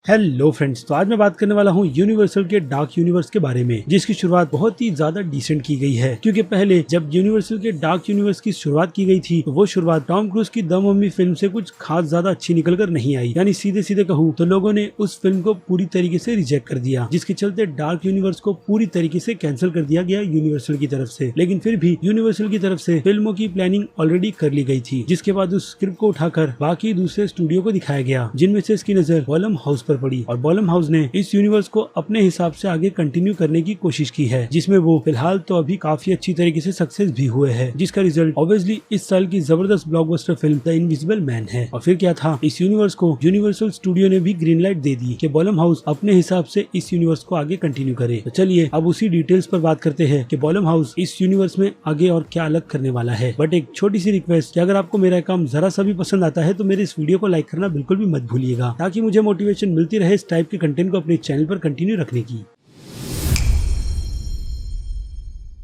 Hello friends, तो आज मैं बात करने वाला हूँ यूनिवर्सल के डार्क यूनिवर्स के बारे में, जिसकी शुरुआत बहुत ही ज्यादा डिसेंट की गई है। क्योंकि पहले जब यूनिवर्सल के डार्क यूनिवर्स की शुरुआत की गई थी, तो वो शुरुआत टॉम क्रूज की द मम्मी फिल्म से कुछ खास ज्यादा अच्छी निकल कर नहीं आई। यानी सीधे सीधे कहूँ तो लोगों ने उस फिल्म को पूरी तरीके से रिजेक्ट कर दिया, जिसके चलते डार्क यूनिवर्स को पूरी तरीके से कैंसिल कर दिया गया यूनिवर्सल की तरफ से। लेकिन फिर भी यूनिवर्सल की तरफ से फिल्मों की प्लानिंग ऑलरेडी कर ली गई थी, जिसके बाद उस स्क्रिप्ट को उठाकर बाकी दूसरे स्टूडियो को दिखाया गया, जिनमें से इसकी नजर बॉलम हाउस पर पड़ी। और बॉलम हाउस ने इस यूनिवर्स को अपने हिसाब से आगे कंटिन्यू करने की कोशिश की है, जिसमें वो फिलहाल तो अभी काफी अच्छी तरीके से सक्सेस भी हुए हैं, जिसका रिजल्ट ऑब्वियसली इस साल की जबरदस्त blockbuster film the invisible man है। और फिर क्या था, इस यूनिवर्स को यूनिवर्सल स्टूडियो ने भी ग्रीन लाइट दे दी कि बॉलम हाउस अपने हिसाब से इस यूनिवर्स को आगे कंटिन्यू करे। तो चलिए अब उसी डिटेल्स पर बात करते हैं कि बॉलम हाउस इस यूनिवर्स में आगे और क्या अलग करने वाला है। बट एक छोटी सी रिक्वेस्ट कि अगर आपको मेरा काम जरा सा भी पसंद आता है तो मेरे इस वीडियो को लाइक करना बिल्कुल भी मत भूलिएगा, ताकि मुझे मोटिवेशन मिलती रहे इस टाइप के कंटेंट को अपने चैनल पर कंटिन्यू रखने की।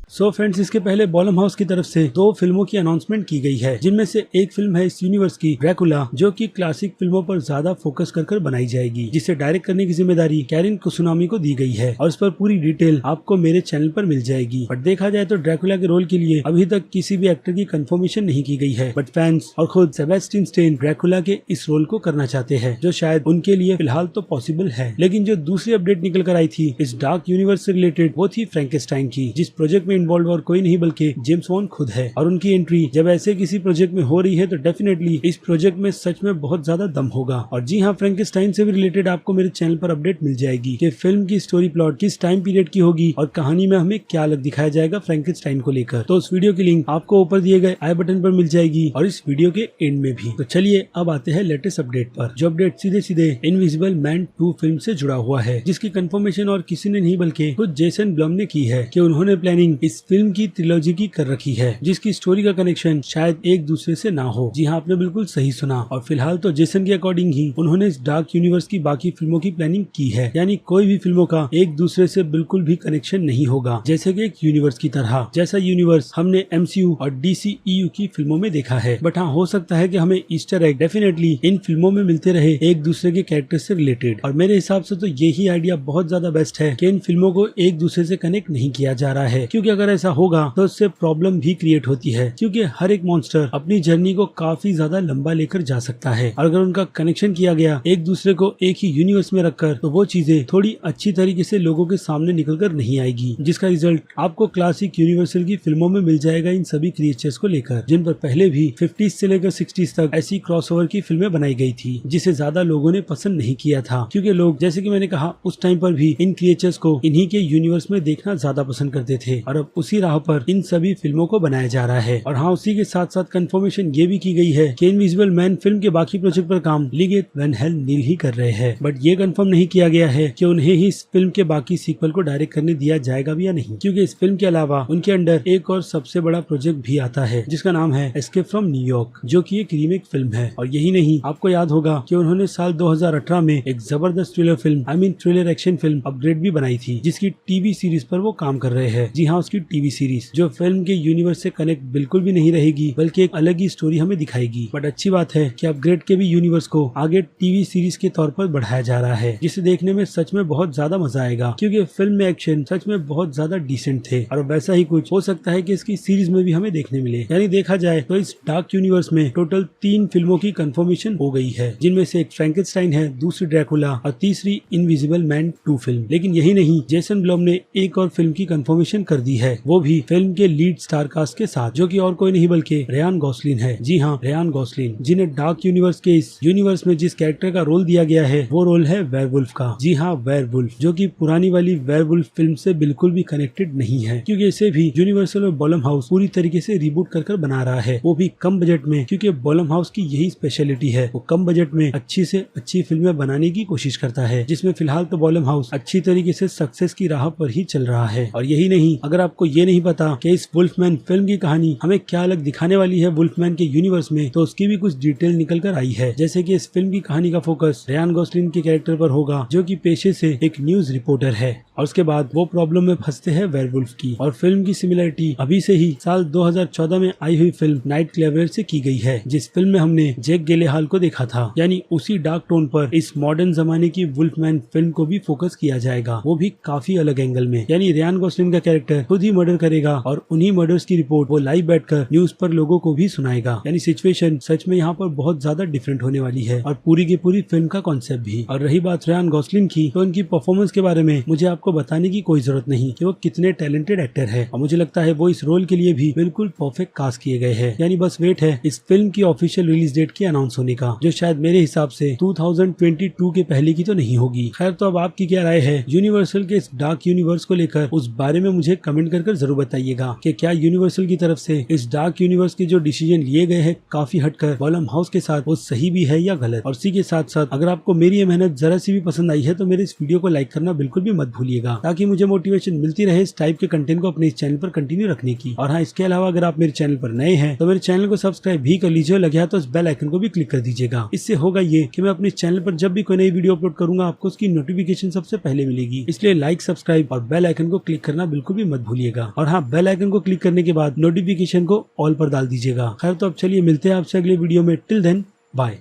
सो फ्रेंड्स, इसके पहले बॉलम हाउस की तरफ से 2 फिल्मों की अनाउंसमेंट की गई है, जिनमें से एक फिल्म है इस यूनिवर्स की ड्रैकुला, जो कि क्लासिक फिल्मों पर ज्यादा फोकस कर बनाई जाएगी, जिसे डायरेक्ट करने की जिम्मेदारी कैरिन कुसुनामी को दी गई है। और इस पर पूरी डिटेल आपको मेरे चैनल पर मिल जाएगी। बट देखा जाए तो ड्रैकुला के रोल के लिए अभी तक किसी भी एक्टर की कंफर्मेशन नहीं की गई है, बट फैंस और खुद सेबेस्टियन स्टेन ड्रैकुला के इस रोल को करना चाहते हैं, जो शायद उनके लिए फिलहाल तो पॉसिबल है। लेकिन जो दूसरी अपडेट निकल कर आई थी इस डार्क यूनिवर्स से रिलेटेड, वो थी फ्रैंकेनस्टाइन की, जिस प्रोजेक्ट में इन्वॉल्व और कोई नहीं बल्कि जेम्स वॉन खुद है। और उनकी एंट्री जब ऐसे किसी प्रोजेक्ट में हो रही है तो डेफिनेटली इस प्रोजेक्ट में सच में बहुत ज्यादा दम होगा। और जी हाँ, फ्रैंकेनस्टाइन से भी रिलेटेड आपको मेरे चैनल पर अपडेट मिल जाएगी कि फिल्म की स्टोरी प्लॉट किस टाइम पीरियड की होगी और कहानी में हमें क्या अलग दिखाया जाएगा फ्रैंकेनस्टाइन को लेकर। तो उस वीडियो की लिंक आपको ऊपर दिए गए आई बटन पर मिल जाएगी और इस वीडियो के एंड में भी। तो चलिए अब आते हैं लेटेस्ट अपडेट पर, जो अपडेट सीधे सीधे इनविजिबल मैन 2 फिल्म से जुड़ा हुआ है, जिसकी कंफर्मेशन और किसी ने नहीं बल्कि खुद जेसन ब्लम ने की है कि उन्होंने प्लानिंग इस फिल्म की ट्रिलॉजी की कर रखी है, जिसकी स्टोरी का कनेक्शन शायद एक दूसरे से ना हो। जी हाँ, आपने बिल्कुल सही सुना। और फिलहाल तो जेसन के अकॉर्डिंग ही उन्होंने इस डार्क यूनिवर्स की बाकी फिल्मों की प्लानिंग की है, यानी कोई भी फिल्मों का एक दूसरे से बिल्कुल भी कनेक्शन नहीं होगा, जैसे कि एक यूनिवर्स की तरह, जैसा यूनिवर्स हमने MCU और DCEU की फिल्मों में देखा है। बट हाँ, हो सकता है कि हमें ईस्टर एग डेफिनेटली इन फिल्मों में मिलते रहे एक दूसरे के कैरेक्टर से रिलेटेड। और मेरे हिसाब से तो यही आइडिया बहुत ज्यादा बेस्ट है कि इन फिल्मों को एक दूसरे से कनेक्ट नहीं किया जा रहा है, क्योंकि अगर ऐसा होगा तो उससे प्रॉब्लम भी क्रिएट होती है, क्योंकि हर एक मॉन्स्टर अपनी जर्नी को काफी ज्यादा लंबा लेकर जा सकता है। और अगर उनका कनेक्शन किया गया एक दूसरे को एक ही यूनिवर्स में रखकर, तो वो चीजें थोड़ी अच्छी तरीके से लोगों के सामने निकल कर नहीं आएगी, जिसका रिजल्ट आपको क्लासिक यूनिवर्सल की फिल्मों में मिल जाएगा इन सभी क्रिएचर्स को लेकर, जिन पर पहले भी 50s से लेकर 60s तक ऐसी क्रॉसओवर की फिल्में बनाई गई थी, जिसे ज्यादा लोगों ने पसंद नहीं किया था, क्योंकि लोग, जैसे कि मैंने कहा, उस टाइम पर भी इन क्रिएचर्स को इन्हीं के यूनिवर्स में देखना ज्यादा पसंद करते थे। और अब उसी राह पर इन सभी फिल्मों को बनाया जा रहा है। और हाँ, उसी के साथ साथ कंफर्मेशन ये भी की गई है कि इनविजिबल मैन फिल्म के बाकी प्रोजेक्ट पर काम लिगेट वैन हेल नील ही कर रहे हैं। बट ये कंफर्म नहीं किया गया है कि उन्हें ही इस फिल्म के बाकी सीक्वल को डायरेक्ट करने दिया जाएगा भी या नहीं, क्योंकि इस फिल्म के अलावा उनके अंडर एक और सबसे बड़ा प्रोजेक्ट भी आता है, जिसका नाम है एस्केप फ्रॉम न्यूयॉर्क, जो कि एक रीमेक फिल्म है। और यही नहीं, आपको याद होगा कि उन्होंने साल 2018 में एक जबरदस्त thriller film thriller action film upgrade भी बनाई थी, जिसकी टीवी सीरीज पर वो काम कर रहे हैं। जी हाँ, उसकी टीवी सीरीज जो फिल्म के यूनिवर्स से कनेक्ट बिल्कुल भी नहीं रहेगी, बल्कि एक अलग ही स्टोरी हमें दिखाएगी। बट अच्छी बात है कि अपग्रेड के भी यूनिवर्स को आगे टीवी सीरीज के तौर पर बढ़ाया जा रहा है, जिसे देखने में सच में बहुत ज्यादा मजा आएगा, क्योंकि फिल्म में एक्शन सच में बहुत ज्यादा डिसेंट थे। और वैसा ही कुछ हो सकता है कि इसकी सीरीज में भी हमें देखने मिले। यानी देखा जाए तो इस डार्क यूनिवर्स में टोटल 3 फिल्मों की कंफर्मेशन हो गई है, जिनमें से एक फ्रैंकेनस्टाइन है, दूसरी ड्रैकुला और तीसरी इनविजिबल मैन 2 फिल्म। लेकिन यही नहीं, जेसन ब्लम ने एक और फिल्म की कंफर्मेशन कर दी है, वो भी फिल्म के लीड स्टार कास्ट के साथ, जो कि और कोई नहीं बल्कि रेयान गॉसलिन है। जी हाँ, रेयान गॉसलिन, जिन्हें डार्क यूनिवर्स के इस यूनिवर्स में जिस कैरेक्टर का रोल दिया गया है, वो रोल है वेयरवुल्फ का। जी हाँ, वेयरवुल्फ, जो कि पुरानी वाली वेयरवुल्फ फिल्म से बिल्कुल भी कनेक्टेड नहीं है, क्योंकि इसे भी यूनिवर्सल और बॉलम हाउस पूरी तरीके से रिबूट कर बना रहा है, वो भी कम बजट में, क्योंकि बॉलम हाउस की यही स्पेशलिटी है, वो कम बजट में अच्छी से अच्छी फिल्में बनाने की कोशिश करता है, जिसमें फिलहाल तो बॉलम हाउस अच्छी तरीके से सक्सेस की राह पर ही चल रहा है। और यही नहीं, अगर आप आपको ये नहीं पता कि इस वुल्फमैन फिल्म की कहानी हमें क्या अलग दिखाने वाली है वुल्फमैन के यूनिवर्स में, तो उसकी भी कुछ डिटेल निकल कर आई है। जैसे कि इस फिल्म की कहानी का फोकस रियान गॉसलिंग के कैरेक्टर पर होगा, जो कि पेशे से एक न्यूज रिपोर्टर है, और उसके बाद वो प्रॉब्लम में फंसते हैं वेयरवुल्फ की। और फिल्म की सिमिलरिटी अभी से ही साल 2014 में आई हुई फिल्म नाइट क्लेवर से की गई है, जिस फिल्म में हमने जैक गिलेहाल को देखा था। यानी उसी डार्क टोन पर इस मॉडर्न जमाने की वुल्फमैन फिल्म को भी फोकस किया जाएगा, वो भी काफी अलग एंगल में। यानी रियान गॉसलिंग का कैरेक्टर खुद ही मर्डर करेगा और उन्हीं मर्डर्स की रिपोर्ट वो लाइव बैठकर न्यूज पर लोगों को भी सुनाएगा। यानी सिचुएशन सच में यहाँ पर बहुत ज्यादा डिफरेंट होने वाली है, और पूरी की पूरी फिल्म का कॉन्सेप्ट भी। और रही बात रियान गॉसलिंग की, तो उनकी परफॉर्मेंस के बारे में मुझे आपको बताने की कोई जरूरत नहीं कि वो कितने टैलेंटेड एक्टर है, और मुझे लगता है वो इस रोल के लिए भी बिल्कुल परफेक्ट कास्ट किए गए हैं। यानी बस वेट है इस फिल्म की ऑफिशियल रिलीज डेट के अनाउंस होने का, जो शायद मेरे हिसाब से 2022 के पहले की तो नहीं होगी। खैर, तो अब आपकी क्या राय है यूनिवर्सल के इस डार्क यूनिवर्स को लेकर, उस बारे में मुझे कमेंट कर जरूर बताइएगा कि क्या यूनिवर्सल की तरफ से इस डार्क यूनिवर्स के जो डिसीजन लिए गए हैं काफी हटकर बॉलम हाउस के साथ, वो सही भी है या गलत। और इसी के साथ साथ अगर आपको मेरी ये मेहनत जरा सी भी पसंद आई है तो मेरे इस वीडियो को लाइक करना बिल्कुल भी मत भूलिएगा, ताकि मुझे मोटिवेशन मिलती रहे इस टाइप के कंटेंट को अपने इस चैनल पर कंटिन्यू रखने की। और हाँ, इसके अलावा अगर आप मेरे चैनल पर नए हैं तो मेरे चैनल को सब्सक्राइब भी कर लीजिए, और लगे हाथ तो उस बेल आइकन को भी क्लिक कर दीजिएगा। इससे होगा ये कि मैं अपने चैनल पर जब भी कोई नई वीडियो अपलोड करूंगा आपको उसकी नोटिफिकेशन सबसे पहले मिलेगी। इसलिए लाइक, सब्सक्राइब और बेल आइकन को क्लिक करना बिल्कुल भी मत भूलिएगा। और हाँ, बेल आइकन को क्लिक करने के बाद नोटिफिकेशन को ऑल पर डाल दीजिएगा। खैर, तो अब चलिए मिलते हैं आपसे अगले वीडियो में। Till then, bye.